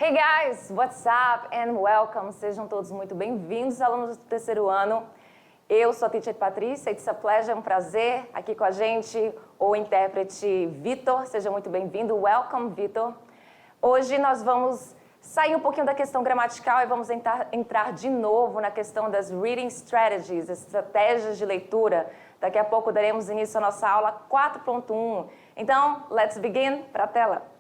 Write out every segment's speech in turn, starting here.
Hey guys, what's up and welcome. Sejam todos muito bem-vindos, alunos do terceiro ano. Eu sou a teacher Patrícia, it's a pleasure, é um prazer aqui com a gente, o intérprete Vitor. Seja muito bem-vindo, welcome Vitor. Hoje nós vamos sair um pouquinho da questão gramatical e vamos entrar de novo na questão das reading strategies, estratégias de leitura. Daqui a pouco daremos início à nossa aula 4.1. Então, let's begin para a tela.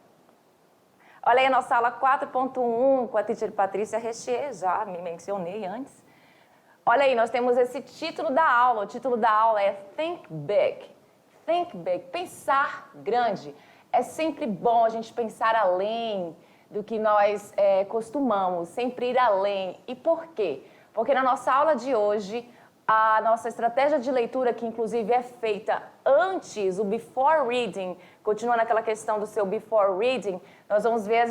Olha aí a nossa aula 4.1 com a teacher Patrícia Rechier, já me mencionei antes. Olha aí, nós temos esse título da aula. O título da aula é Think Big. Think Big, pensar grande. É sempre bom a gente pensar além do que nós costumamos, sempre ir além. E por quê? Porque na nossa aula de hoje, a nossa estratégia de leitura, que inclusive é feita antes, o before reading, continua naquela questão do seu before reading, nós vamos ver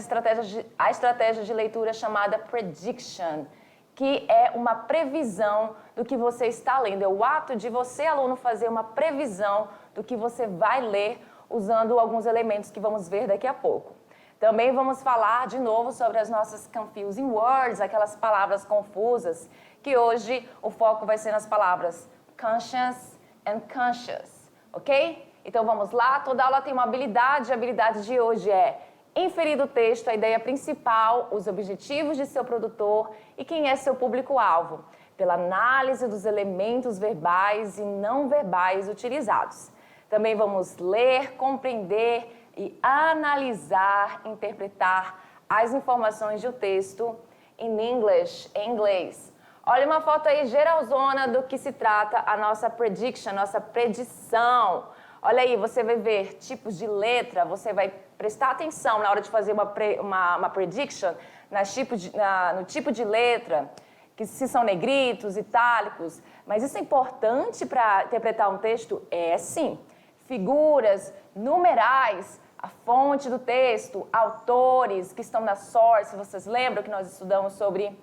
a estratégia de leitura chamada prediction, que é uma previsão do que você está lendo. É o ato de você, aluno, fazer uma previsão do que você vai ler usando alguns elementos que vamos ver daqui a pouco. Também vamos falar de novo sobre as nossas confusing words, aquelas palavras confusas, que hoje o foco vai ser nas palavras conscious and conscious, ok? Então vamos lá, toda aula tem uma habilidade, a habilidade de hoje é inferir do texto a ideia principal, os objetivos de seu produtor e quem é seu público-alvo, pela análise dos elementos verbais e não verbais utilizados. Também vamos ler, compreender e analisar, interpretar as informações do texto em inglês. Olha uma foto aí geralzona do que se trata a nossa prediction, nossa predição. Olha aí, você vai ver tipos de letra, você vai prestar atenção na hora de fazer uma prediction no tipo de letra, que se são negritos, itálicos. Mas isso é importante para interpretar um texto? É sim. Figuras, numerais, a fonte do texto, autores que estão na source. Vocês lembram que nós estudamos sobre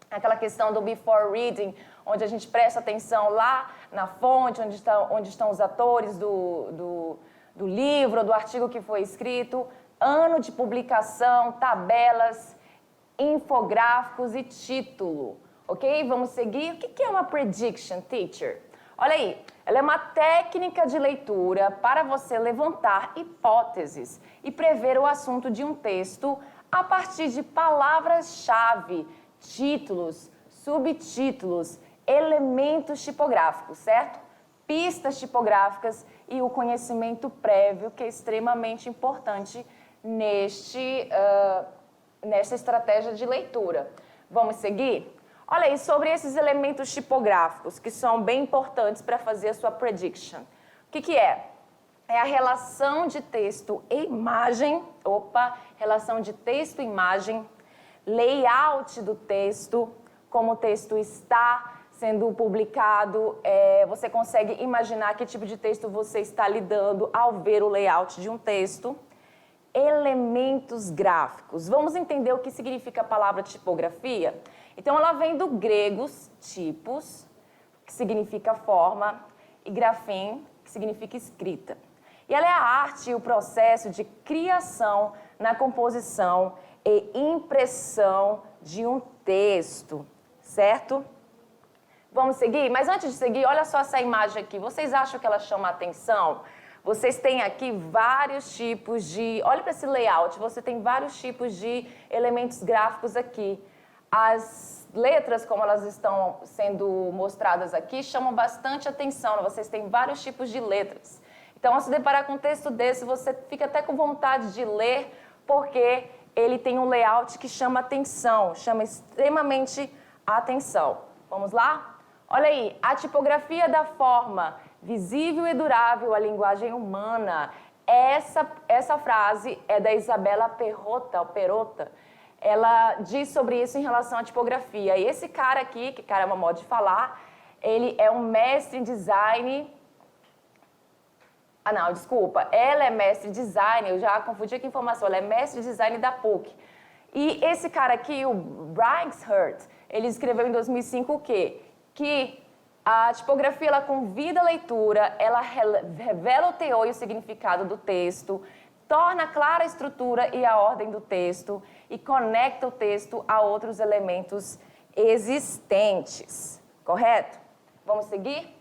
aquela questão do before reading, onde a gente presta atenção lá na fonte, onde estão os autores do livro ou do artigo que foi escrito, ano de publicação, tabelas, infográficos e título. Ok? Vamos seguir. O que é uma prediction, teacher? Olha aí, ela é uma técnica de leitura para você levantar hipóteses e prever o assunto de um texto a partir de palavras-chave, títulos, subtítulos, elementos tipográficos, certo? Pistas tipográficas e o conhecimento prévio, que é extremamente importante nesta estratégia de leitura. Vamos seguir? Olha aí, sobre esses elementos tipográficos, que são bem importantes para fazer a sua prediction. O que é? É a relação de texto e imagem, relação de texto e imagem, layout do texto, como o texto está sendo publicado, você consegue imaginar que tipo de texto você está lidando ao ver o layout de um texto. Elementos gráficos. Vamos entender o que significa a palavra tipografia? Então, ela vem do grego tipos, que significa forma, e grafém, que significa escrita. E ela é a arte e o processo de criação na composição e impressão de um texto, certo? Vamos seguir? Mas antes de seguir, olha só essa imagem aqui. Vocês acham que ela chama a atenção? Vocês têm aqui vários tipos de... Olha para esse layout, você tem vários tipos de elementos gráficos aqui. As letras, como elas estão sendo mostradas aqui, chamam bastante atenção. Vocês têm vários tipos de letras. Então, ao se deparar com um texto desse, você fica até com vontade de ler, porque ele tem um layout que chama atenção, chama extremamente a atenção. Vamos lá? Olha aí, a tipografia da forma visível e durável à linguagem humana. Essa frase é da Isabela Perrotta. Ela diz sobre isso em relação à tipografia. E esse cara aqui, que cara é uma moda de falar, ele é um mestre em design... Ela é mestre em design, eu já confundi aqui a informação, ela é mestre em design da PUC. E esse cara aqui, o Brinkhart, ele escreveu em 2005 o quê? Que a tipografia, ela convida a leitura, ela revela o teor e o significado do texto, torna clara a estrutura e a ordem do texto e conecta o texto a outros elementos existentes. Correto? Vamos seguir?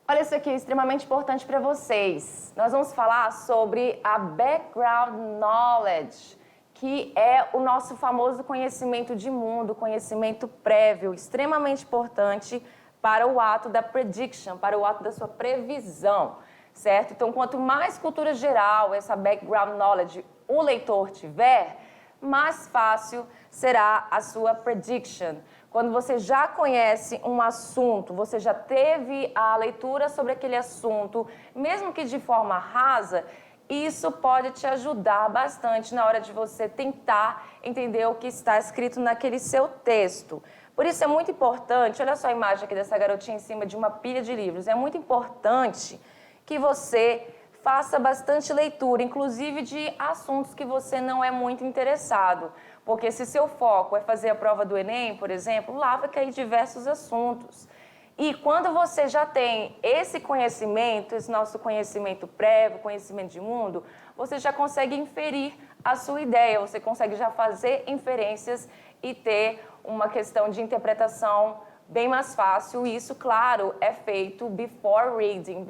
Olha, isso aqui é extremamente importante para vocês. Nós vamos falar sobre a background knowledge, que é o nosso famoso conhecimento de mundo, conhecimento prévio, extremamente importante para o ato da prediction, para o ato da sua previsão, certo? Então, quanto mais cultura geral, essa background knowledge, o leitor tiver, mais fácil será a sua prediction. Quando você já conhece um assunto, você já teve a leitura sobre aquele assunto, mesmo que de forma rasa, isso pode te ajudar bastante na hora de você tentar entender o que está escrito naquele seu texto. Por isso é muito importante, olha só a imagem aqui dessa garotinha em cima de uma pilha de livros, é muito importante que você faça bastante leitura, inclusive de assuntos que você não é muito interessado. Porque se seu foco é fazer a prova do Enem, por exemplo, lá vai cair diversos assuntos. E quando você já tem esse conhecimento, esse nosso conhecimento prévio, conhecimento de mundo, você já consegue inferir a sua ideia, você consegue já fazer inferências e ter uma questão de interpretação bem mais fácil. E isso, claro, é feito before reading,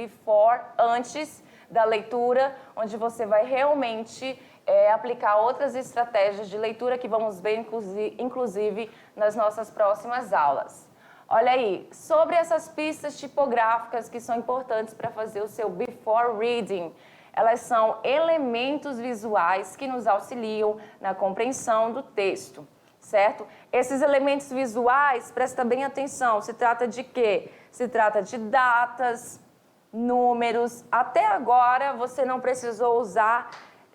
antes da leitura, onde você vai realmente aplicar outras estratégias de leitura que vamos ver, inclusive, nas nossas próximas aulas. Olha aí, sobre essas pistas tipográficas que são importantes para fazer o seu before reading, elas são elementos visuais que nos auxiliam na compreensão do texto, certo? Esses elementos visuais, presta bem atenção, se trata de quê? Se trata de datas, números. Até agora você não precisou usar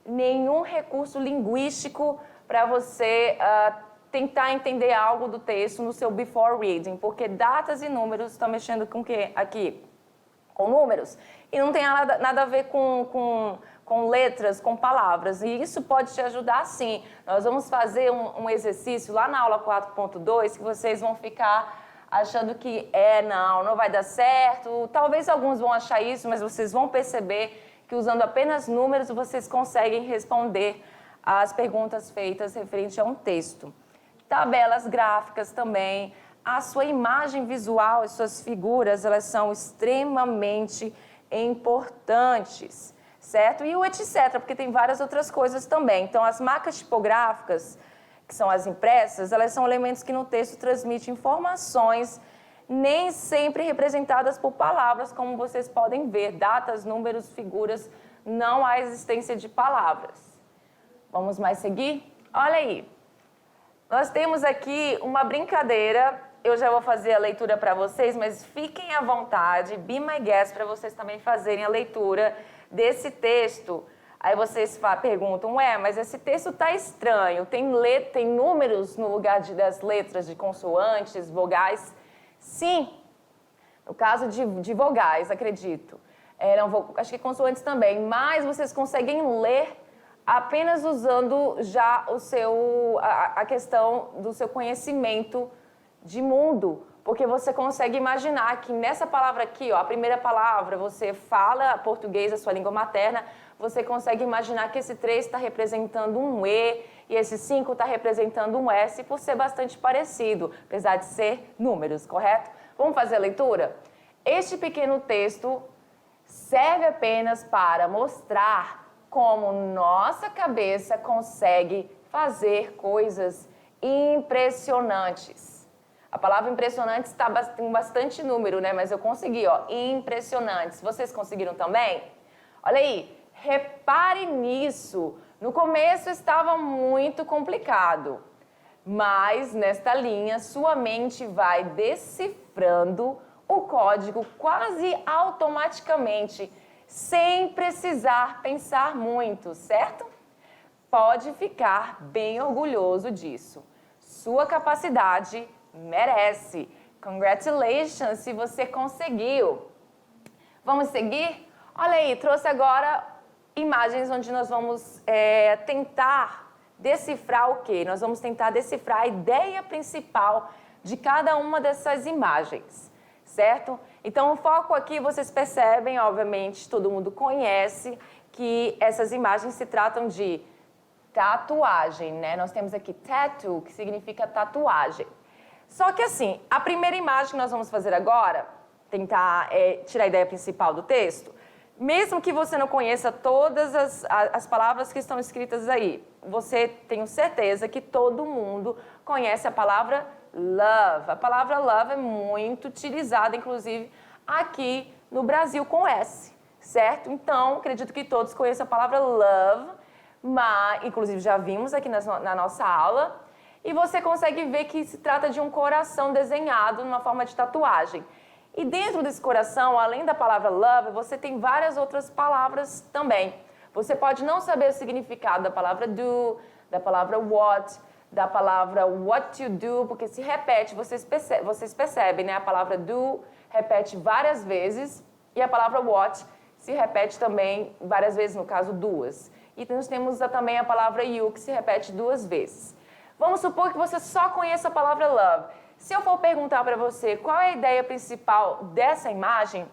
nenhum recurso linguístico para você tentar entender algo do texto no seu before reading, porque datas e números estão mexendo com o quê aqui? Com números. E não tem nada a ver com letras, com palavras. E isso pode te ajudar sim. Nós vamos fazer um exercício lá na aula 4.2 que vocês vão ficar achando que não vai dar certo. Talvez alguns vão achar isso, mas vocês vão perceber que usando apenas números vocês conseguem responder às perguntas feitas referente a um texto. Tabelas gráficas também, a sua imagem visual, as suas figuras, elas são extremamente importantes, certo? E o etc, porque tem várias outras coisas também. Então, as marcas tipográficas, que são as impressas, elas são elementos que no texto transmitem informações nem sempre representadas por palavras, como vocês podem ver, datas, números, figuras, não há existência de palavras. Vamos mais seguir? Olha aí, nós temos aqui uma brincadeira, eu já vou fazer a leitura para vocês, mas fiquem à vontade, be my guest, para vocês também fazerem a leitura desse texto. Aí vocês perguntam, mas esse texto está estranho, tem números no lugar das letras de consoantes, vogais? Sim, no caso de vogais, acredito. Acho que consoantes também, mas vocês conseguem ler apenas usando já a questão do seu conhecimento de mundo, porque você consegue imaginar que nessa palavra aqui, a primeira palavra, você fala português, a sua língua materna, você consegue imaginar que esse 3 está representando um E e esse 5 está representando um S, por ser bastante parecido, apesar de ser números, correto? Vamos fazer a leitura? Este pequeno texto serve apenas para mostrar como nossa cabeça consegue fazer coisas impressionantes. A palavra impressionante tem bastante número, né? Mas eu consegui, impressionantes. Vocês conseguiram também? Olha aí, repare nisso. No começo estava muito complicado, mas nesta linha sua mente vai decifrando o código quase automaticamente, sem precisar pensar muito, certo? Pode ficar bem orgulhoso disso. Sua capacidade merece. Congratulations se você conseguiu. Vamos seguir? Olha aí, trouxe agora imagens onde nós vamos tentar decifrar o quê? Nós vamos tentar decifrar a ideia principal de cada uma dessas imagens, certo? Então, o foco aqui, vocês percebem, obviamente, todo mundo conhece, que essas imagens se tratam de tatuagem, né? Nós temos aqui tattoo, que significa tatuagem. Só que assim, a primeira imagem que nós vamos fazer agora, tentar tirar a ideia principal do texto, mesmo que você não conheça todas as palavras que estão escritas aí, você tenho certeza que todo mundo conhece a palavra love. A palavra love é muito utilizada, inclusive, aqui no Brasil com S, certo? Então, acredito que todos conheçam a palavra love, mas, inclusive, já vimos aqui na nossa aula, e você consegue ver que se trata de um coração desenhado numa forma de tatuagem. E dentro desse coração, além da palavra love, você tem várias outras palavras também. Você pode não saber o significado da palavra do, da palavra what, da palavra what you do, porque se repete, vocês percebem, né? A palavra do repete várias vezes e a palavra what se repete também várias vezes, no caso, duas. E nós temos também a palavra you, que se repete duas vezes. Vamos supor que você só conheça a palavra love. Se eu for perguntar para você qual é a ideia principal dessa imagem,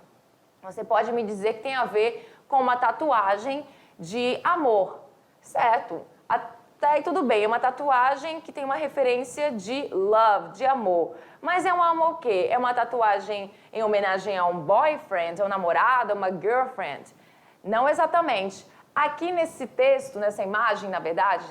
você pode me dizer que tem a ver com uma tatuagem de amor, certo? Até aí tudo bem, é uma tatuagem que tem uma referência de love, de amor. Mas é um amor o quê? É uma tatuagem em homenagem a um boyfriend, a um namorado, a uma girlfriend? Não exatamente. Aqui nesse texto, nessa imagem, na verdade,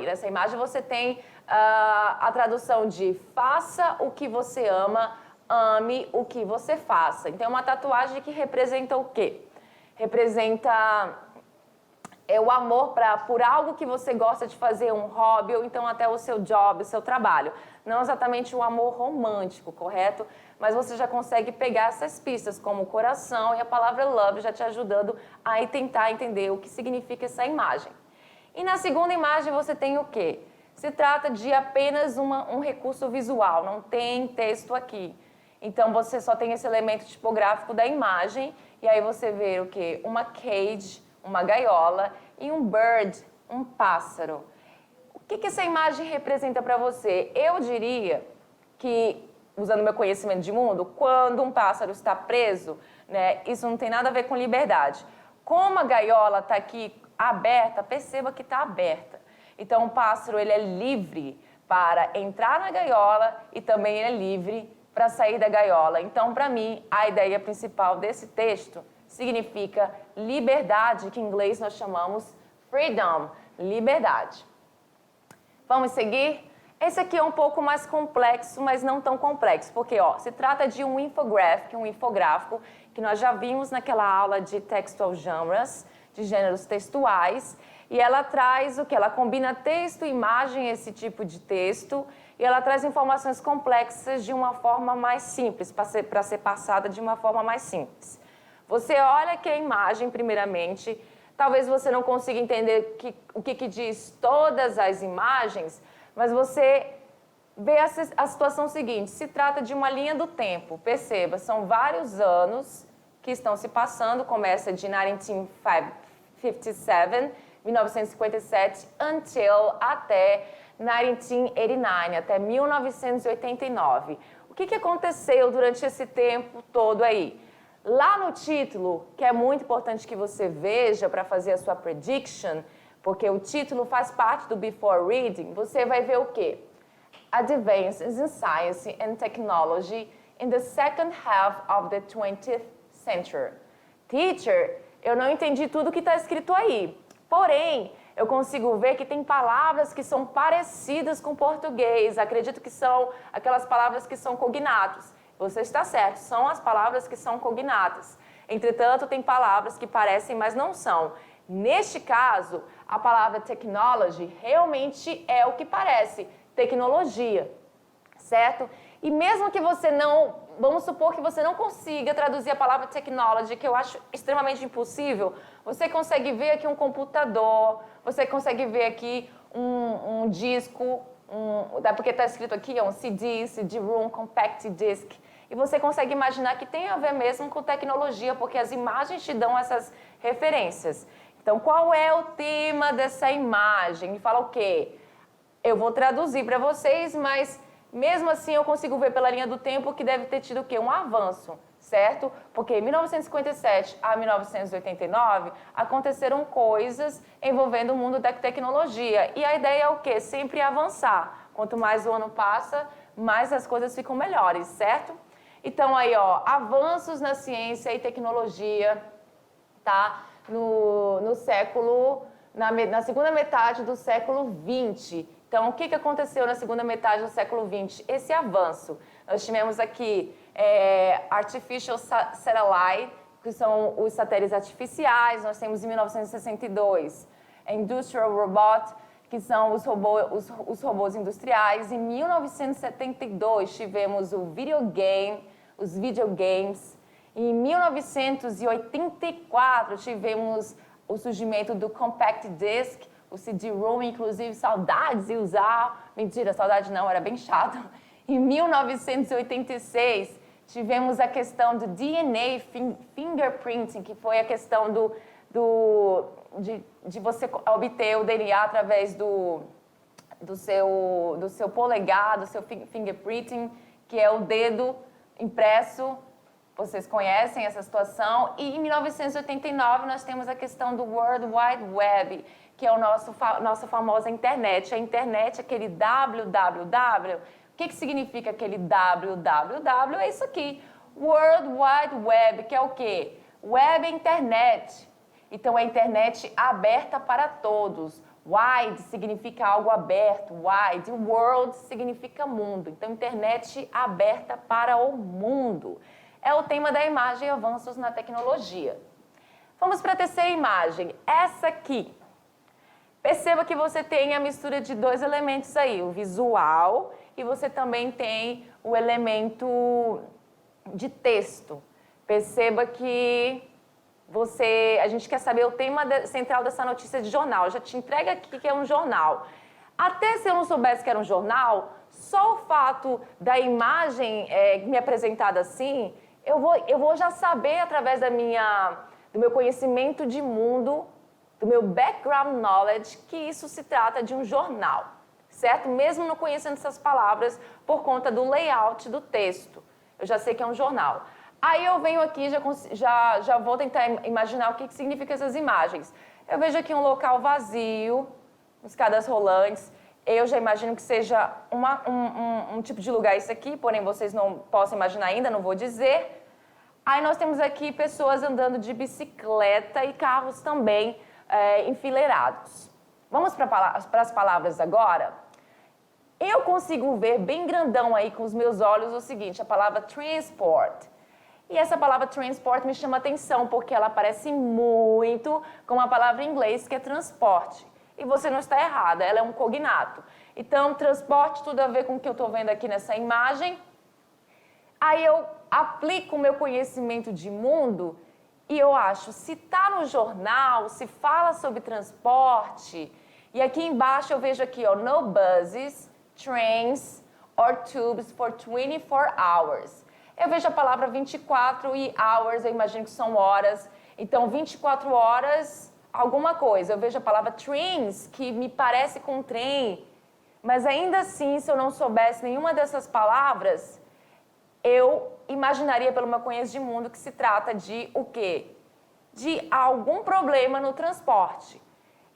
nessa imagem você tem a tradução de faça o que você ama, ame o que você faça. Então, é uma tatuagem que representa o quê? Representa o amor por algo que você gosta de fazer, um hobby, ou então até o seu job, o seu trabalho. Não exatamente um amor romântico, correto? Mas você já consegue pegar essas pistas, como o coração e a palavra love, já te ajudando a tentar entender o que significa essa imagem. E na segunda imagem você tem o quê? Se trata de apenas um recurso visual, não tem texto aqui. Então, você só tem esse elemento tipográfico da imagem, e aí você vê o quê? Uma cage, uma gaiola, e um bird, um pássaro. O que essa imagem representa para você? Eu diria que, usando meu conhecimento de mundo, quando um pássaro está preso, né, isso não tem nada a ver com liberdade. Como a gaiola está aqui aberta, perceba que está aberta. Então, o pássaro ele é livre para entrar na gaiola e também ele é livre para sair da gaiola. Então, para mim, a ideia principal desse texto significa liberdade, que em inglês nós chamamos freedom, liberdade. Vamos seguir? Esse aqui é um pouco mais complexo, mas não tão complexo, porque se trata de um infográfico, que nós já vimos naquela aula de textual genres, de gêneros textuais, e ela traz o que? Ela combina texto e imagem, esse tipo de texto, e ela traz informações complexas de uma forma mais simples, para ser passada de uma forma mais simples. Você olha que a imagem, primeiramente, talvez você não consiga entender o que diz todas as imagens, mas você vê a situação seguinte, se trata de uma linha do tempo, perceba, são vários anos que estão se passando, começa de 1957, até 1989, até 1989. O que aconteceu durante esse tempo todo aí? Lá no título, que é muito importante que você veja para fazer a sua prediction, porque o título faz parte do Before Reading, você vai ver o quê? Advances in Science and Technology in the second half of the 20th century. Teacher, eu não entendi tudo que está escrito aí. Porém, eu consigo ver que tem palavras que são parecidas com português. Acredito que são aquelas palavras que são cognatos. Você está certo, são as palavras que são cognatas. Entretanto, tem palavras que parecem, mas não são. Neste caso, a palavra technology realmente é o que parece, tecnologia, certo? E mesmo que você não, vamos supor que você não consiga traduzir a palavra technology, que eu acho extremamente impossível, você consegue ver aqui um computador, você consegue ver aqui um disco, porque está escrito aqui, um CD-ROM, Compact Disc, e você consegue imaginar que tem a ver mesmo com tecnologia, porque as imagens te dão essas referências. Então, qual é o tema dessa imagem? Me fala o quê? Eu vou traduzir para vocês, mas mesmo assim eu consigo ver pela linha do tempo que deve ter tido o quê? Um avanço, certo? Porque em 1957 a 1989 aconteceram coisas envolvendo o mundo da tecnologia. E a ideia é o quê? Sempre avançar. Quanto mais o ano passa, mais as coisas ficam melhores, certo? Então aí, ó, avanços na ciência e tecnologia, tá? Na segunda metade do século XX. Então, o que aconteceu na segunda metade do século XX? Esse avanço. Nós tivemos aqui Artificial Satellite, que são os satélites artificiais. Nós temos em 1962 Industrial Robot, que são os robôs industriais. Em 1972 tivemos os videogames. Em 1984 tivemos o surgimento do Compact Disc, o CD-ROM, inclusive saudades de usar. Mentira, saudade não, era bem chato. Em 1986 tivemos a questão do DNA fingerprinting, que foi a questão de você obter o DNA através do seu polegar, do seu fingerprinting, que é o dedo impresso. Vocês conhecem essa situação. E em 1989 nós temos a questão do World Wide Web, que é a nossa famosa internet. A internet, aquele www. O que significa aquele www? É isso aqui. World Wide Web, que é o quê? Web é internet. Então, é a internet aberta para todos. Wide significa algo aberto, wide. World significa mundo. Então, internet aberta para o mundo. É o tema da imagem e avanços na tecnologia. Vamos para a terceira imagem. Essa aqui. Perceba que você tem a mistura de dois elementos aí, o visual e você também tem o elemento de texto. Perceba que a gente quer saber o tema central dessa notícia de jornal. Já te entrega aqui que é um jornal. Até se eu não soubesse que era um jornal, só o fato da imagem me apresentada assim, eu vou já saber através do meu conhecimento de mundo, do meu background knowledge, que isso se trata de um jornal, certo? Mesmo não conhecendo essas palavras por conta do layout do texto. Eu já sei que é um jornal. Aí eu venho aqui e já vou tentar imaginar o que significam essas imagens. Eu vejo aqui um local vazio, escadas rolantes. Eu já imagino que seja um tipo de lugar isso aqui, porém vocês não possam imaginar ainda, não vou dizer. Aí nós temos aqui pessoas andando de bicicleta e carros também enfileirados. Vamos para as palavras agora? Eu consigo ver bem grandão aí com os meus olhos o seguinte, a palavra transport. E essa palavra transport me chama atenção porque ela parece muito com a palavra em inglês que é transporte. E você não está errada, ela é um cognato. Então, transporte, tudo a ver com o que eu estou vendo aqui nessa imagem. Aí eu aplico o meu conhecimento de mundo e eu acho, se está no jornal, se fala sobre transporte, e aqui embaixo eu vejo aqui, ó, no buses, trains or tubes for 24 hours. Eu vejo a palavra 24 e hours, eu imagino que são horas. Então, 24 horas, alguma coisa. Eu vejo a palavra trains, que me parece com trem. Mas ainda assim, se eu não soubesse nenhuma dessas palavras, eu imaginaria pelo meu conhecimento de mundo que se trata de o quê? De algum problema no transporte.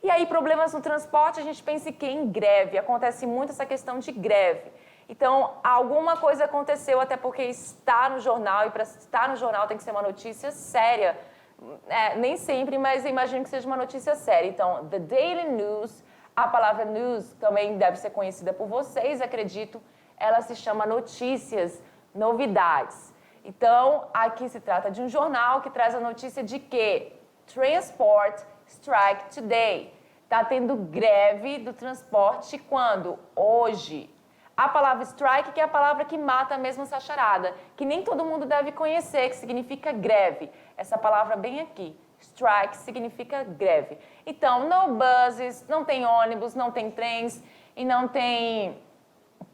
E aí, problemas no transporte, a gente pensa em greve. Acontece muito essa questão de greve. Então, alguma coisa aconteceu, até porque está no jornal, e para estar no jornal tem que ser uma notícia séria. Nem sempre, mas imagino que seja uma notícia séria. Então, the Daily News, a palavra news também deve ser conhecida por vocês, acredito. Ela se chama notícias, novidades. Então, aqui se trata de um jornal que traz a notícia de que Transport Strike Today. Está tendo greve do transporte quando? Hoje. A palavra strike, que é a palavra que mata mesmo essa charada, que nem todo mundo deve conhecer, que significa greve. Essa palavra bem aqui, strike, significa greve. Então, no buses, não tem ônibus, não tem trens e não tem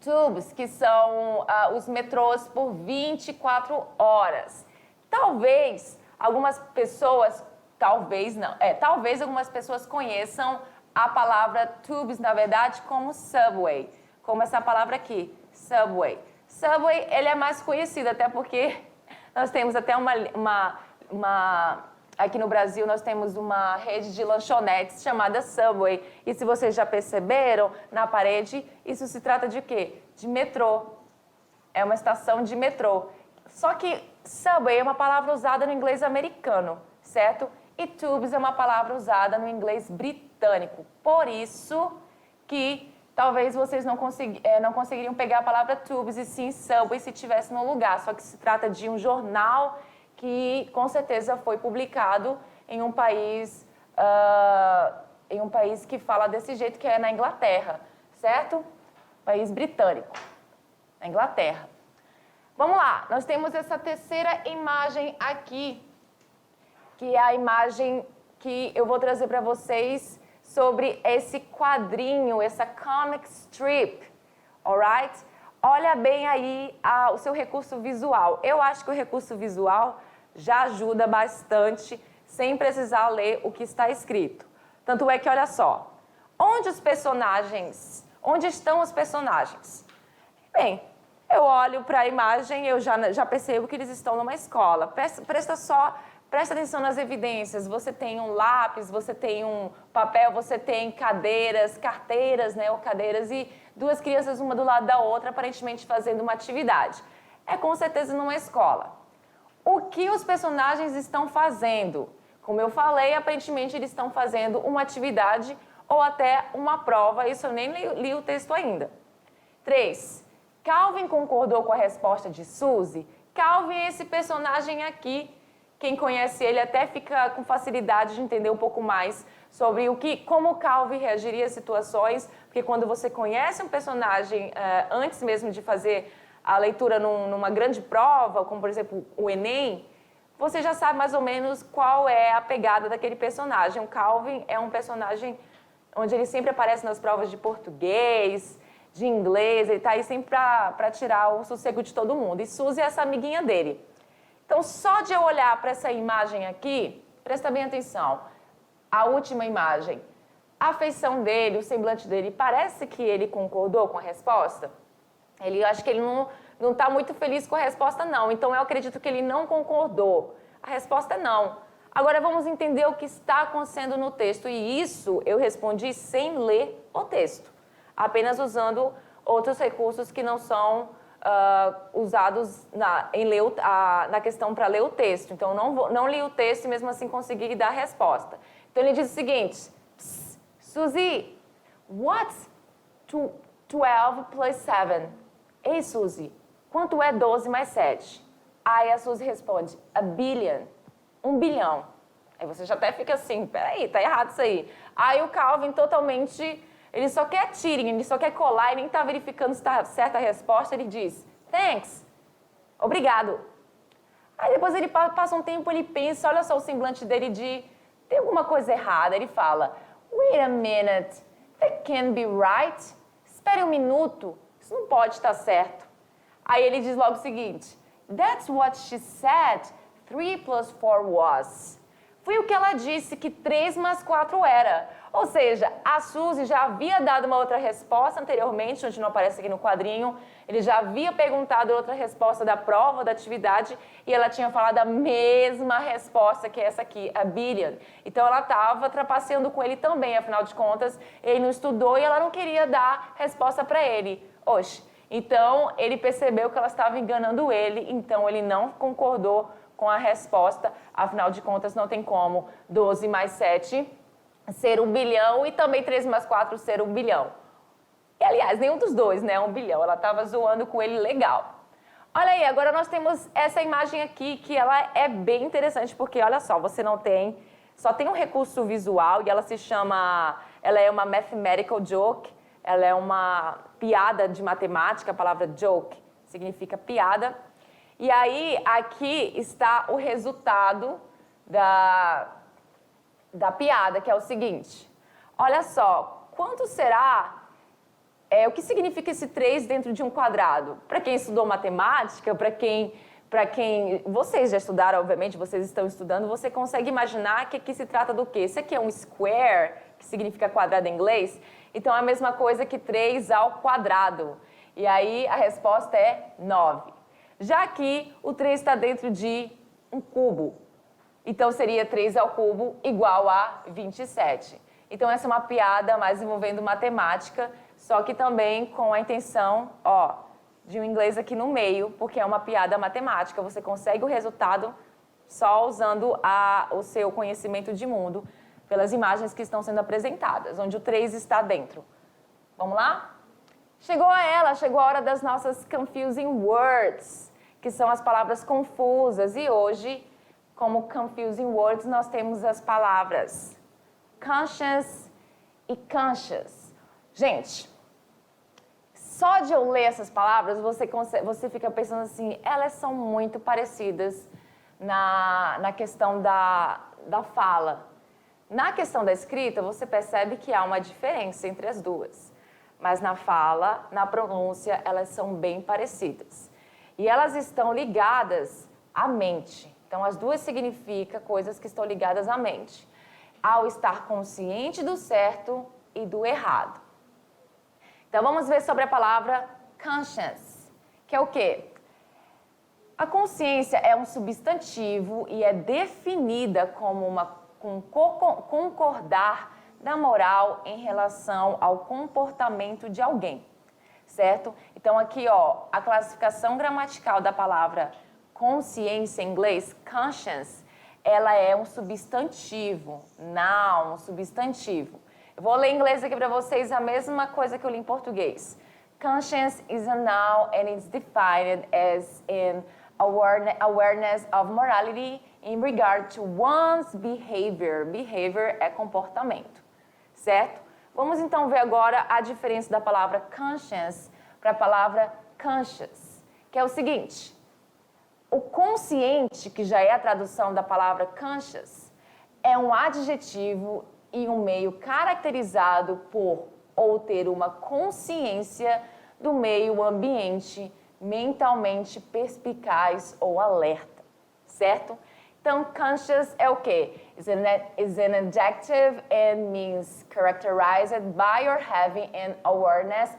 tubes, que são os metrôs por 24 horas. Talvez algumas pessoas, talvez algumas pessoas conheçam a palavra tubes, na verdade, como subway. Como essa palavra aqui, subway. Subway, ele é mais conhecido, até porque Nós temos até aqui no Brasil, nós temos uma rede de lanchonetes chamada Subway. E se vocês já perceberam, na parede, isso se trata de quê? De metrô. É uma estação de metrô. Só que Subway é uma palavra usada no inglês americano, certo? E tubes é uma palavra usada no inglês britânico. Por isso que talvez vocês não conseguiriam pegar a palavra tubes e sim Subway se estivesse no lugar. Só que se trata de um jornal que com certeza foi publicado em um país que fala desse jeito, que é na Inglaterra, certo? País britânico, na Inglaterra. Vamos lá, nós temos essa terceira imagem aqui, que é a imagem que eu vou trazer para vocês sobre esse quadrinho, essa comic strip, alright? Olha bem aí o seu recurso visual. Eu acho que o recurso visual já ajuda bastante, sem precisar ler o que está escrito. Tanto é que, olha só, onde estão os personagens? Bem, eu olho para a imagem e eu já percebo que eles estão numa escola. Presta atenção nas evidências. Você tem um lápis, você tem um papel, você tem carteiras, né, ou cadeiras, e duas crianças uma do lado da outra, aparentemente fazendo uma atividade. É com certeza numa escola. O que os personagens estão fazendo? Como eu falei, aparentemente eles estão fazendo uma atividade ou até uma prova. Isso eu nem li o texto ainda. 3. Calvin concordou com a resposta de Suzy. Calvin é esse personagem aqui. Quem conhece ele até fica com facilidade de entender um pouco mais sobre como Calvin reagiria a situações, porque quando você conhece um personagem antes mesmo de fazer a leitura numa grande prova, como por exemplo o Enem, você já sabe mais ou menos qual é a pegada daquele personagem. O Calvin é um personagem onde ele sempre aparece nas provas de português, de inglês, ele está aí sempre para tirar o sossego de todo mundo. E Suzy é essa amiguinha dele. Então, só de eu olhar para essa imagem aqui, presta bem atenção, a última imagem, a feição dele, o semblante dele, parece que ele concordou com a resposta? Acho que ele não está muito feliz com a resposta, não. Então, eu acredito que ele não concordou. A resposta é não. Agora, vamos entender o que está acontecendo no texto. E isso eu respondi sem ler o texto, apenas usando outros recursos que não são usados na questão para ler o texto. Então, não li o texto e mesmo assim consegui dar a resposta. Então, ele diz o seguinte: Suzy, what's 12 plus 7? Ei, Suzy, quanto é 12 mais 7? Aí a Suzy responde, a billion, 1 bilhão. Aí você já até fica assim, peraí, tá errado isso aí. Aí o Calvin totalmente, ele só quer tiring, ele só quer colar e nem tá verificando se tá certa a resposta, ele diz, thanks, obrigado. Aí depois ele passa um tempo, ele pensa, olha só o semblante dele tem alguma coisa errada. Ele fala, wait a minute, that can't be right. Espere um minuto, isso não pode estar certo. Aí ele diz logo o seguinte, that's what she said 3 plus 4 was. Foi o que ela disse que 3 mais 4 era. Ou seja, a Suzy já havia dado uma outra resposta anteriormente, onde não aparece aqui no quadrinho. Ele já havia perguntado outra resposta da prova, da atividade, e ela tinha falado a mesma resposta que essa aqui, a billion. Então ela estava trapaceando com ele também, afinal de contas, ele não estudou e ela não queria dar resposta para ele. Oxe, então ele percebeu que ela estava enganando ele, então ele não concordou com a resposta, afinal de contas não tem como 12 mais 7 ser 1 bilhão e também 3 mais 4 ser 1 bilhão. E aliás, nenhum dos dois, né, 1 bilhão, ela estava zoando com ele legal. Olha aí, agora nós temos essa imagem aqui que ela é bem interessante, porque olha só, só tem um recurso visual e ela é uma mathematical joke, ela é uma piada de matemática, a palavra joke significa piada. E aí, aqui está o resultado da piada, que é o seguinte. Olha só, quanto será... o que significa esse 3 dentro de um quadrado? Para quem estudou matemática, para quem vocês já estudaram, obviamente, vocês estão estudando, você consegue imaginar que aqui se trata do quê? Isso aqui é um square, que significa quadrado em inglês. Então, é a mesma coisa que 3 ao quadrado. E aí, a resposta é 9. Já que o 3 está dentro de um cubo. Então, seria 3 ao cubo igual a 27. Então, essa é uma piada mais envolvendo matemática, só que também com a intenção, de um inglês aqui no meio, porque é uma piada matemática. Você consegue o resultado só usando o seu conhecimento de mundo pelas imagens que estão sendo apresentadas, onde o 3 está dentro. Vamos lá? Chegou a hora das nossas confusing words, que são as palavras confusas. E hoje, como confusing words, nós temos as palavras conscious e conscious. Gente, só de eu ler essas palavras, você fica pensando assim, elas são muito parecidas na questão da fala. Na questão da escrita, você percebe que há uma diferença entre as duas. Mas na fala, na pronúncia, elas são bem parecidas. E elas estão ligadas à mente. Então, as duas significam coisas que estão ligadas à mente. Ao estar consciente do certo e do errado. Então, vamos ver sobre a palavra conscience, que é o quê? A consciência é um substantivo e é definida como um concordar da moral em relação ao comportamento de alguém, certo? Então, aqui, a classificação gramatical da palavra consciência em inglês, conscience, ela é um substantivo, noun, um substantivo. Eu vou ler em inglês aqui para vocês a mesma coisa que eu li em português. Conscience is a noun and it's defined as an awareness of morality in regard to one's behavior. Behavior é comportamento, certo? Vamos então ver agora a diferença da palavra conscience para a palavra conscious, que é o seguinte. O consciente, que já é a tradução da palavra conscious, é um adjetivo e um meio caracterizado por ou ter uma consciência do meio ambiente mentalmente perspicaz ou alerta, certo? Então, conscious é o quê? Is an adjective and means characterized by or having an awareness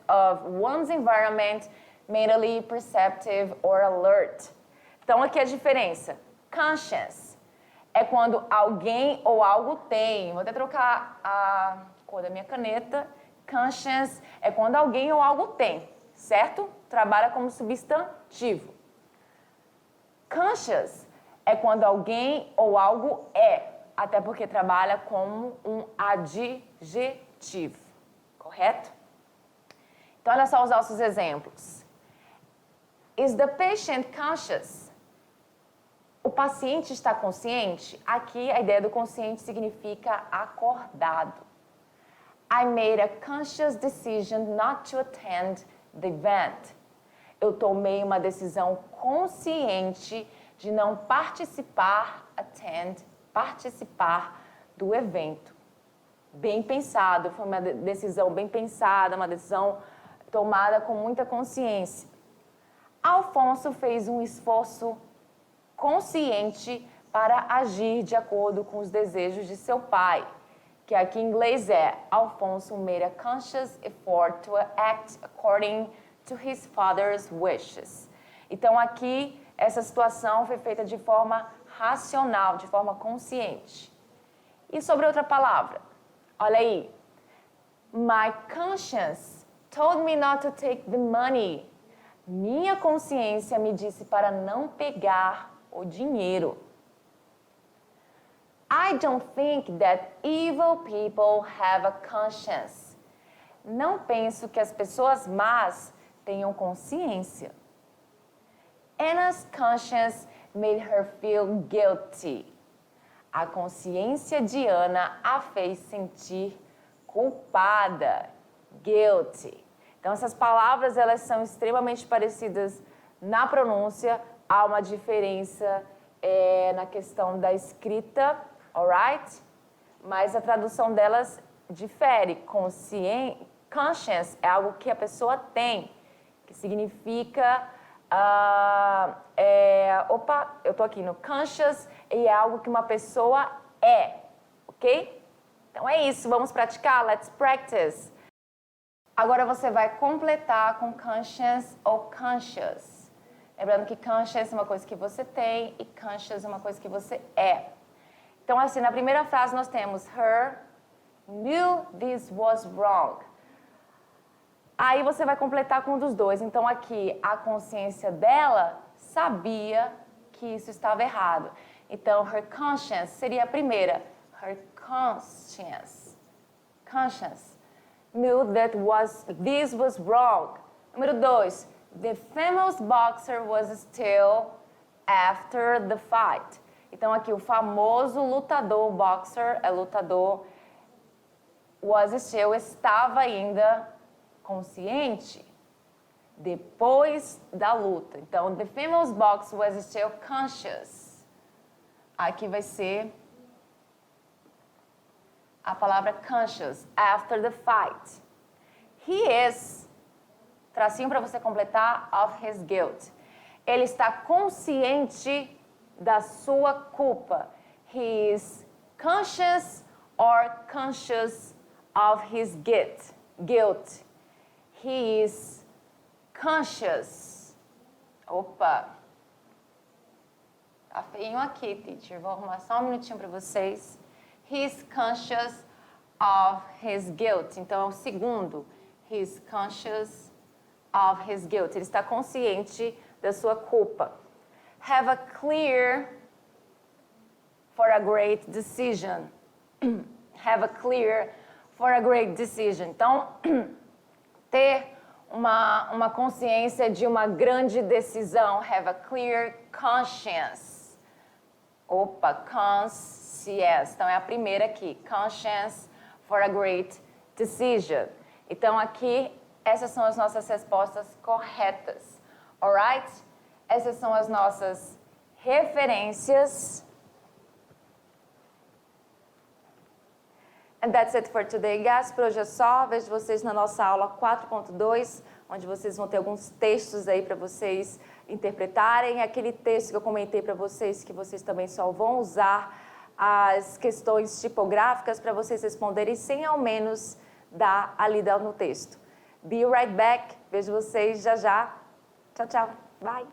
of one's environment, mentally perceptive or alert. Então, aqui a diferença. Conscious é quando alguém ou algo tem. Vou até trocar a cor da minha caneta. Conscious é quando alguém ou algo tem, certo? Trabalha como substantivo. Conscious é quando alguém ou algo é, até porque trabalha como um adjetivo, correto? Então, olha só os nossos exemplos. Is the patient conscious? O paciente está consciente? Aqui a ideia do consciente significa acordado. I made a conscious decision not to attend the event. Eu tomei uma decisão consciente de não participar do evento. Bem pensado, foi uma decisão bem pensada, uma decisão tomada com muita consciência. Alfonso fez um esforço consciente para agir de acordo com os desejos de seu pai, que aqui em inglês é Alfonso made a conscious effort to act according to his father's wishes. Então aqui essa situação foi feita de forma racional, de forma consciente. E sobre outra palavra, olha aí. My conscience told me not to take the money. Minha consciência me disse para não pegar o dinheiro. I don't think that evil people have a conscience. Não penso que as pessoas más tenham consciência. Anna's conscience made her feel guilty. A consciência de Ana a fez sentir culpada. Guilty. Então, essas palavras, elas são extremamente parecidas na pronúncia. Há uma diferença na questão da escrita, alright? Mas a tradução delas difere. Conscience é algo que a pessoa tem, que significa... eu tô aqui no conscious e é algo que uma pessoa é, ok? Então é isso, vamos praticar? Let's practice! Agora você vai completar com conscience ou conscious. Lembrando que conscious é uma coisa que você tem e conscious é uma coisa que você é. Então, assim, na primeira frase nós temos her knew this was wrong. Aí você vai completar com um dos dois. Então, aqui, a consciência dela sabia que isso estava errado. Então, her conscience seria a primeira. Her conscience knew that this was wrong. Número 2. The famous boxer was still after the fight. Então, aqui, o famoso lutador, boxer é lutador, was still, estava ainda consciente depois da luta. Então, the famous boxer was still conscious. Aqui vai ser a palavra conscious, after the fight. He is, tracinho para você completar, of his guilt. Ele está consciente da sua culpa. He is conscious or conscious of his guilt. He is conscious. Opa! Tá feinho aqui, teacher. Vou arrumar só um minutinho para vocês. He is conscious of his guilt. Então, é o segundo. He is conscious of his guilt. Ele está consciente da sua culpa. Have a clear for a great decision. Have a clear for a great decision. Então, ter uma consciência de uma grande decisão. Have a clear conscience. Opa, conscience. Então, é a primeira aqui. Conscience for a great decision. Então, aqui, essas são as nossas respostas corretas. Alright? Essas são as nossas referências. And that's it for today, guys. Por hoje é só. Vejo vocês na nossa aula 4.2, onde vocês vão ter alguns textos aí para vocês interpretarem. Aquele texto que eu comentei para vocês, que vocês também só vão usar as questões tipográficas para vocês responderem sem ao menos dar a lida no texto. Be right back. Vejo vocês já já. Tchau, tchau. Bye.